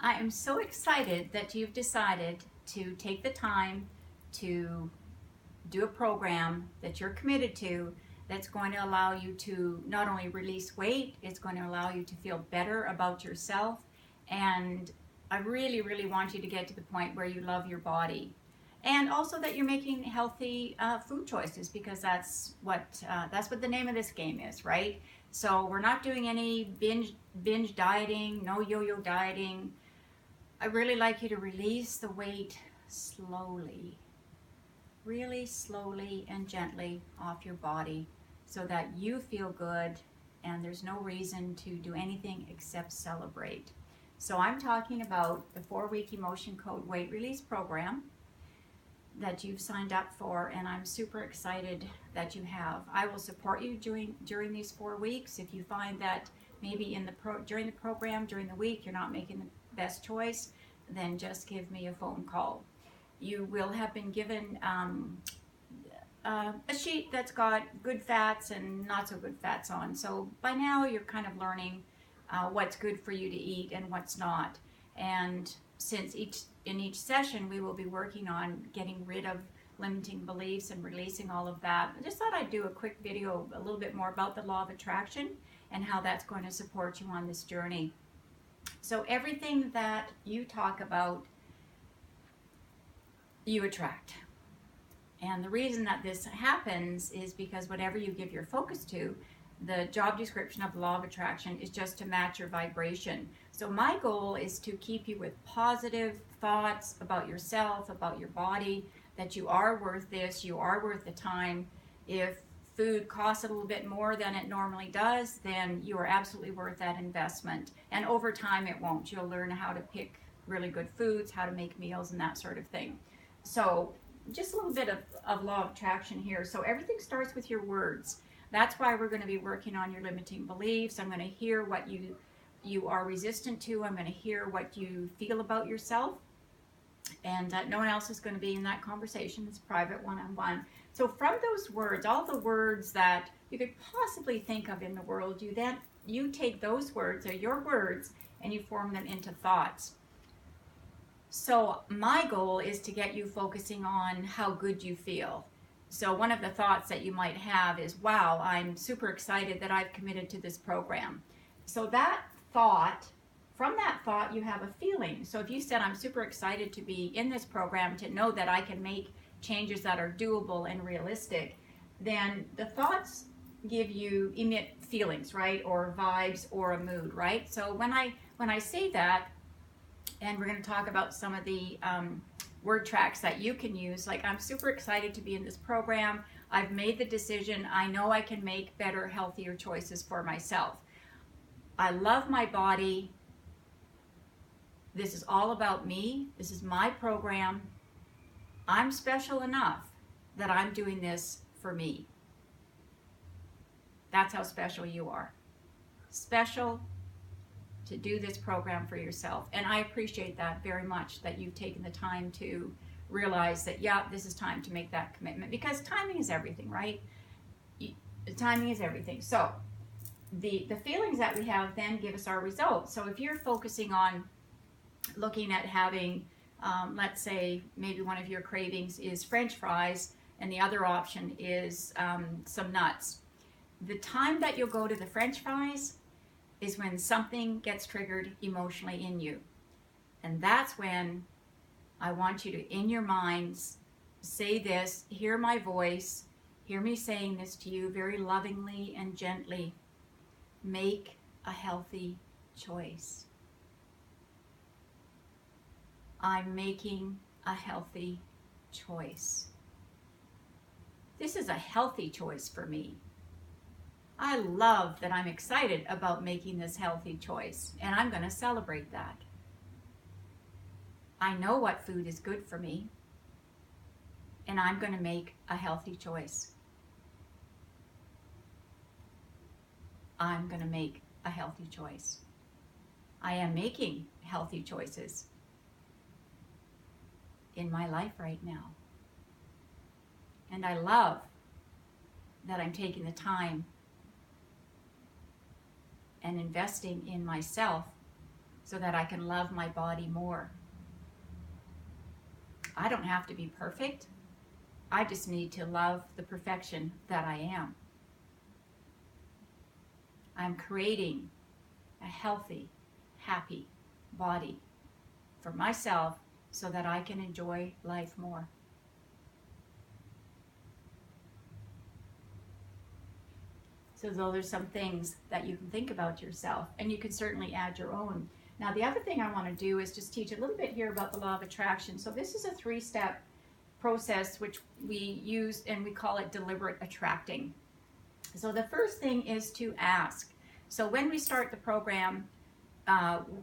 I am so excited that you've decided to take the time to do a program that you're committed to that's going to allow you to not only release weight, it's going to allow you to feel better about yourself. And I really, really want you to get to the point where you love your body. And also that you're making healthy food choices, because that's what the name of this game is, right? So we're not doing any binge dieting, no yo-yo dieting. I really like you to release the weight slowly, really slowly and gently off your body so that you feel good and there's no reason to do anything except celebrate. So I'm talking about the 4-week Emotion Code Weight Release Program that you've signed up for, and I'm super excited that you have. I will support you during these 4 weeks. If you find that maybe during the program, during the week, you're not making the best choice, then just give me a phone call. You will have been given a sheet that's got good fats and not so good fats on. So by now you're kind of learning what's good for you to eat and what's not. And since in each session we will be working on getting rid of limiting beliefs and releasing all of that, I just thought I'd do a quick video a little bit more about the law of attraction and how that's going to support you on this journey. So everything that you talk about, you attract. And the reason that this happens is because whatever you give your focus to, the job description of the law of attraction is just to match your vibration. So my goal is to keep you with positive thoughts about yourself, about your body, that you are worth this, you are worth the time. If food costs a little bit more than it normally does, then you are absolutely worth that investment. And over time it won't. You'll learn how to pick really good foods, how to make meals and that sort of thing. So just a little bit of law of attraction here. So everything starts with your words. That's why we're going to be working on your limiting beliefs. I'm going to hear what you are resistant to. I'm going to hear what you feel about yourself. And no one else is going to be in that conversation. It's private, one-on-one. So from those words, all the words that you could possibly think of in the world, you take those words, they're your words, and you form them into thoughts. So my goal is to get you focusing on how good you feel. So one of the thoughts that you might have is, wow, I'm super excited that I've committed to this program. So that thought, from that thought, you have a feeling. So if you said, I'm super excited to be in this program, to know that I can make changes that are doable and realistic, then the thoughts emit feelings, right? Or vibes or a mood, right? So when I say that, and we're going to talk about some of the word tracks that you can use, like I'm super excited to be in this program. I've made the decision. I know I can make better, healthier choices for myself. I love my body. This is all about me. This is my program. I'm special enough that I'm doing this for me. That's how special you are. Special to do this program for yourself. And I appreciate that very much, that you've taken the time to realize that, yeah, this is time to make that commitment, because timing is everything, right? Timing is everything. So the feelings that we have then give us our results. So if you're focusing on looking at having, let's say maybe one of your cravings is French fries and the other option is some nuts. The time that you'll go to the French fries is when something gets triggered emotionally in you. And that's when I want you to, in your minds, say this, hear my voice, hear me saying this to you very lovingly and gently. Make a healthy choice. I'm making a healthy choice. This is a healthy choice for me. I love that I'm excited about making this healthy choice, and I'm going to celebrate that. I know what food is good for me, and I'm going to make a healthy choice. I'm going to make a healthy choice. I am making healthy choices in my life right now. And I love that I'm taking the time and investing in myself so that I can love my body more. I don't have to be perfect. I just need to love the perfection that I am. I'm creating a healthy, happy body for myself so that I can enjoy life more. So those are some things that you can think about yourself, and you can certainly add your own. Now, the other thing I want to do is just teach a little bit here about the law of attraction. So this is a 3-step process which we use, and we call it deliberate attracting. So the first thing is to ask. So when we start the program,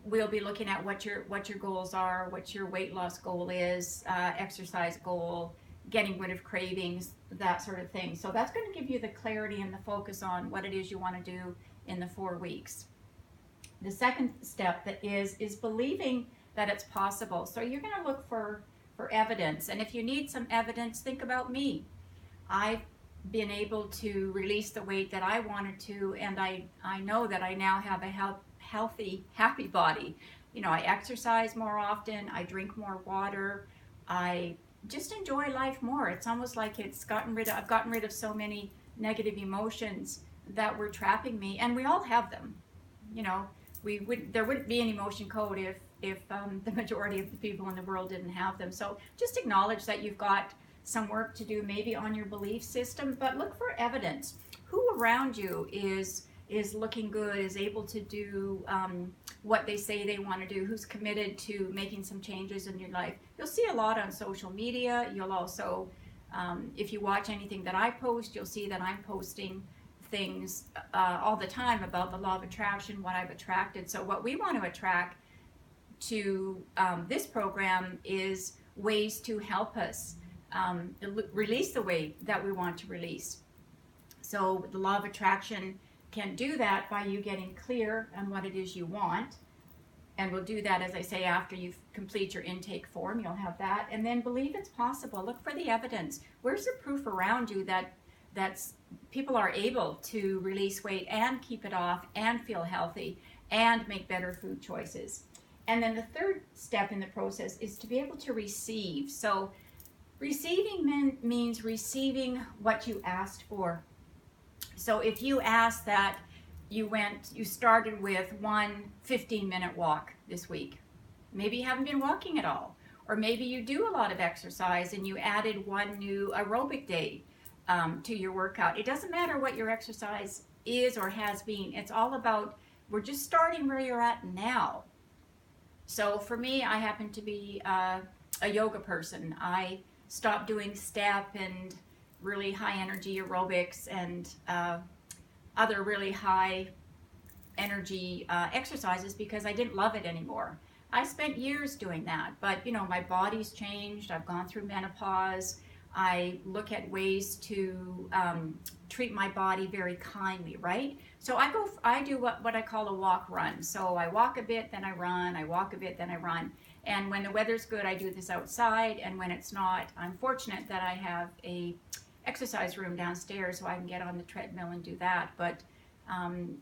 we'll be looking at what your goals are, what your weight loss goal is, exercise goal, getting rid of cravings, that sort of thing. So that's going to give you the clarity and the focus on what it is you want to do in the 4 weeks. The second step that is believing that it's possible. So you're going to look for evidence. And if you need some evidence, think about me. I've been able to release the weight that I wanted to, and I know that I now have a healthy, happy body. You know, I exercise more often, I drink more water, I just enjoy life more. It's almost like I've gotten rid of so many negative emotions that were trapping me, and we all have them. You know, there wouldn't be an emotion code if the majority of the people in the world didn't have them. So just acknowledge that you've got some work to do maybe on your belief system, but look for evidence. Who around you is looking good, is able to do what they say they want to do, who's committed to making some changes in your life. You'll see a lot on social media. You'll also, if you watch anything that I post, you'll see that I'm posting things all the time about the law of attraction, what I've attracted. So what we want to attract to this program is ways to help us release the weight that we want to release. So the law of attraction can do that by you getting clear on what it is you want. And we'll do that, as I say, after you complete your intake form. You'll have that. And then believe it's possible. Look for the evidence. Where's the proof around you that people are able to release weight and keep it off and feel healthy and make better food choices? And then the third step in the process is to be able to receive. So receiving means receiving what you asked for. So if you asked that you started with one 15-minute walk this week, maybe you haven't been walking at all, or maybe you do a lot of exercise and you added one new aerobic day to your workout. It doesn't matter what your exercise is or has been. It's all about, we're just starting where you're at now. So for me, I happen to be a yoga person. I stopped doing step and really high energy aerobics and other really high energy exercises because I didn't love it anymore. I spent years doing that, but you know, my body's changed. I've gone through menopause. I look at ways to treat my body very kindly, right? So I do what I call a walk run. So I walk a bit, then I run, I walk a bit, then I run. And when the weather's good, I do this outside, and when it's not, I'm fortunate that I have a exercise room downstairs so I can get on the treadmill and do that. But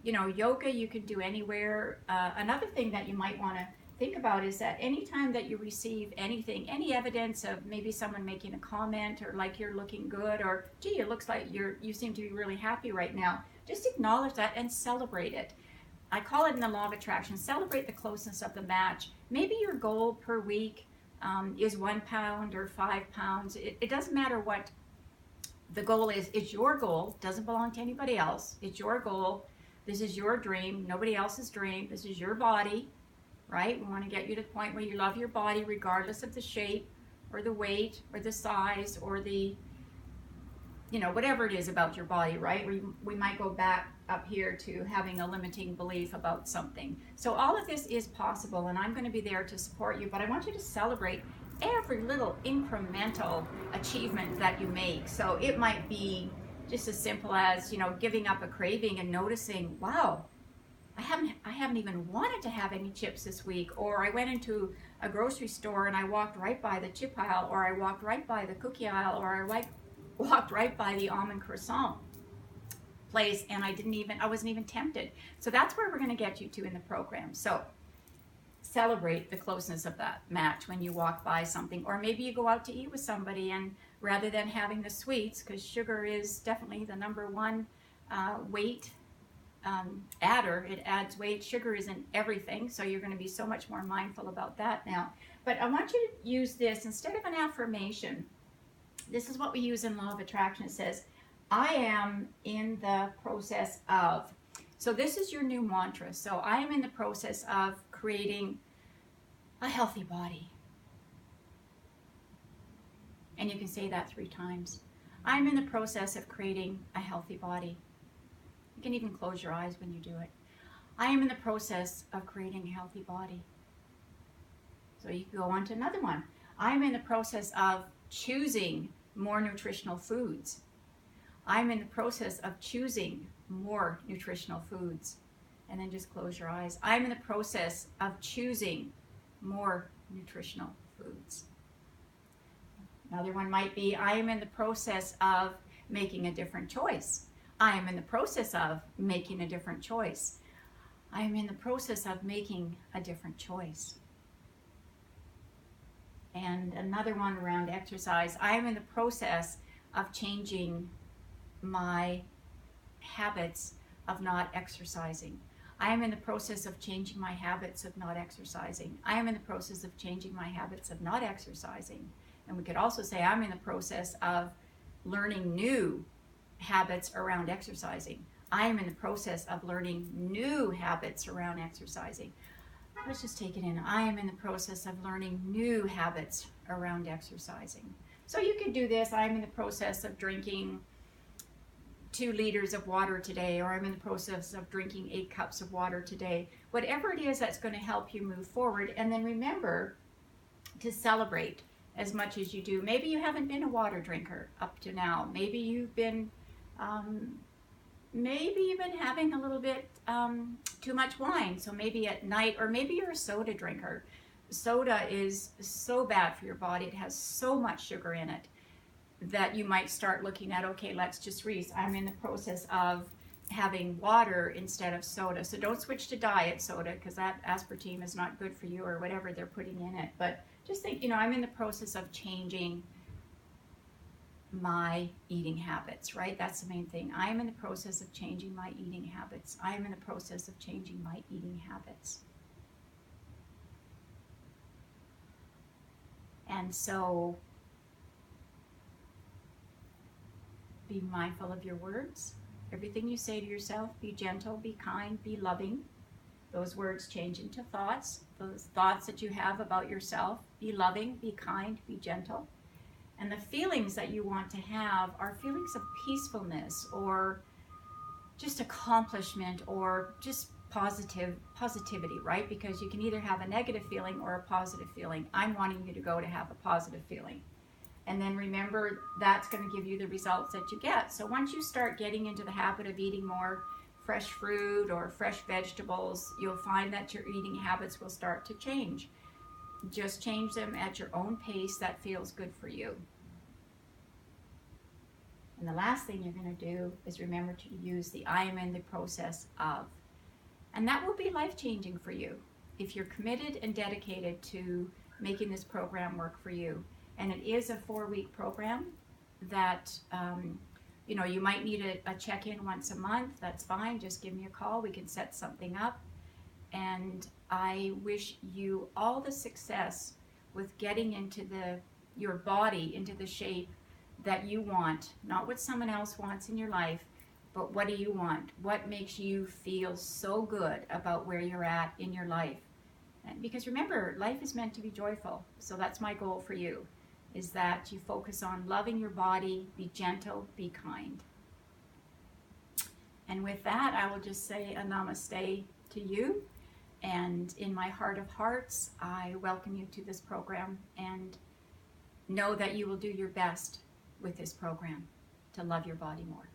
you know, yoga you can do anywhere. Another thing that you might want to think about is that anytime that you receive anything, any evidence of maybe someone making a comment or like you're looking good or gee, it looks like you seem to be really happy right now, just acknowledge that and celebrate it. I call it in the law of attraction, celebrate the closeness of the match. Maybe your goal per week is 1 pound or 5 pounds. It doesn't matter what the goal is. It's your goal. It doesn't belong to anybody else. It's your goal. This is your dream, nobody else's dream. This is your body, right? We want to get you to the point where you love your body regardless of the shape or the weight or the size or the, you know, whatever it is about your body, right? We might go back up here to having a limiting belief about something. So all of this is possible, and I'm going to be there to support you, but I want you to celebrate every little incremental achievement that you make. So it might be just as simple as, you know, giving up a craving and noticing, wow, I haven't even wanted to have any chips this week, or I went into a grocery store and I walked right by the chip aisle, or I walked right by the cookie aisle, or I walked right by the almond croissant place, and I wasn't even tempted. So that's where we're going to get you to in the program. So celebrate the closeness of that match when you walk by something, or maybe you go out to eat with somebody, and rather than having the sweets, because sugar is definitely the number one weight adder, it adds weight. Sugar isn't everything, so you're going to be so much more mindful about that now. But I want you to use this instead of an affirmation. This is what we use in Law of Attraction. It says, I am in the process of. So this is your new mantra. So I am in the process of creating a healthy body. And you can say that 3 times. I'm in the process of creating a healthy body. You can even close your eyes when you do it. I am in the process of creating a healthy body. So you can go on to another one. I'm in the process of choosing more nutritional foods. I'm in the process of choosing more nutritional foods. And then just close your eyes. I'm in the process of choosing more nutritional foods. Another one might be, I am in the process of making a different choice. I am in the process of making a different choice. I am in the process of making a different choice. And another one around exercise. I am in the process of changing my habits of not exercising. I am in the process of changing my habits of not exercising. I am in the process of changing my habits of not exercising. And we could also say, I'm in the process of learning new habits around exercising. I am in the process of learning new habits around exercising. Let's just take it in. I am in the process of learning new habits around exercising. So you could do this. I'm in the process of drinking 2 liters of water today, or I'm in the process of drinking 8 cups of water today. Whatever it is that's going to help you move forward. And then remember to celebrate as much as you do. Maybe you haven't been a water drinker up to now. Maybe you've been having a little bit too much wine, so maybe at night, or maybe you're a soda drinker. Soda is so bad for your body. It has so much sugar in it that you might start looking at, okay, let's just I'm in the process of having water instead of soda. So don't switch to diet soda, because that aspartame is not good for you, or whatever they're putting in it. But just think, I'm in the process of changing my eating habits, right? That's the main thing. I am in the process of changing my eating habits. I am in the process of changing my eating habits. And so be mindful of your words. Everything you say to yourself, be gentle, be kind, be loving. Those words change into thoughts. Those thoughts that you have about yourself, be loving, be kind, be gentle. And the feelings that you want to have are feelings of peacefulness, or just accomplishment, or just positivity, right? Because you can either have a negative feeling or a positive feeling. I'm wanting you to go to have a positive feeling. And then remember, that's going to give you the results that you get. So once you start getting into the habit of eating more fresh fruit or fresh vegetables, you'll find that your eating habits will start to change. Just change them at your own pace that feels good for you. And the last thing you're going to do is remember to use the I am in the process of. And that will be life-changing for you if you're committed and dedicated to making this program work for you. And it is a 4-week program that, you might need a check-in once a month. That's fine. Just give me a call. We can set something up. And I wish you all the success with getting into your body into the shape that you want, not what someone else wants in your life, but what do you want? What makes you feel so good about where you're at in your life? And because remember, life is meant to be joyful. So that's my goal for you, is that you focus on loving your body, be gentle, be kind. And with that, I will just say a namaste to you. And in my heart of hearts, I welcome you to this program, and know that you will do your best with this program to love your body more.